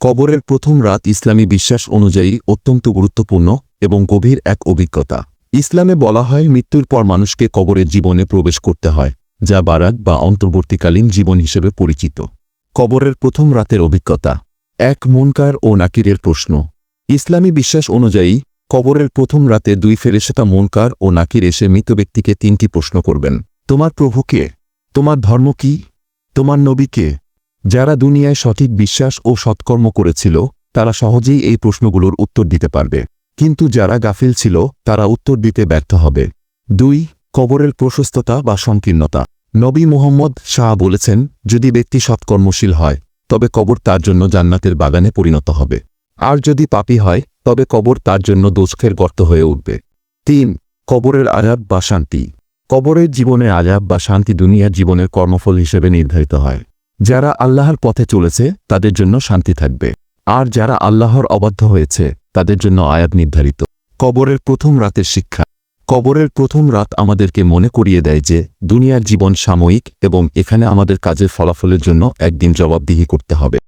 কবরের প্রথম রাত ইসলামী বিশ্বাস অনুযায়ী অত্যন্ত গুরুত্বপূর্ণ এবং গভীর এক অভিজ্ঞতা। ইসলামে বলা হয় মৃত্যুর পর মানুষকে কবরের জীবনে প্রবেশ করতে হয়, যা বারাক বা অন্তর্বর্তীকালীন জীবন হিসেবে পরিচিত। কবরের প্রথম রাতের অভিজ্ঞতা। এক মুনকার ও নাকিরের প্রশ্ন। ইসলামী বিশ্বাস অনুযায়ী কবরের প্রথম রাতে দুই ফেরেশতা মুনকার ও নাকির এসে মৃত ব্যক্তিকে তিনটি প্রশ্ন করবেন। তোমার প্রভু কে? তোমার ধর্ম কি? তোমার নবী কে? যারা দুনিয়ায় সঠিক বিশ্বাস ও সৎকর্ম করেছিল তারা সহজেই এই প্রশ্নগুলোর উত্তর দিতে পারবে, কিন্তু যারা গাফিল ছিল তারা উত্তর দিতে ব্যর্থ হবে। 2. কবরের প্রশস্ততা বা সংকীর্ণতা। নবী মুহাম্মদ শাহ বলেছেন, যদি ব্যক্তি সৎকর্মশীল হয় তবে কবর তার জন্য জান্নাতের বাগানে পরিণত হবে, আর যদি পাপী হয় তবে কবর তার জন্য দোজখের গর্ত হয়ে উঠবে। 3. কবরের আযাব বা শান্তি। কবরের জীবনে আযাব বা শান্তি দুনিয়ার জীবনের কর্মফল হিসেবে নির্ধারিত হয়। যারা আল্লাহর পথে চলেছে তাদের জন্য শান্তি থাকবে, আর যারা আল্লাহর অবাধ্য হয়েছে তাদের জন্য আযাব নির্ধারিত। কবরের প্রথম রাতের শিক্ষা। কবরের প্রথম রাত আমাদেরকে মনে করিয়ে দেয় যে দুনিয়ার জীবন সাময়িক এবং এখানে আমাদের কাজের ফলাফলের জন্য একদিন জবাবদিহি করতে হবে।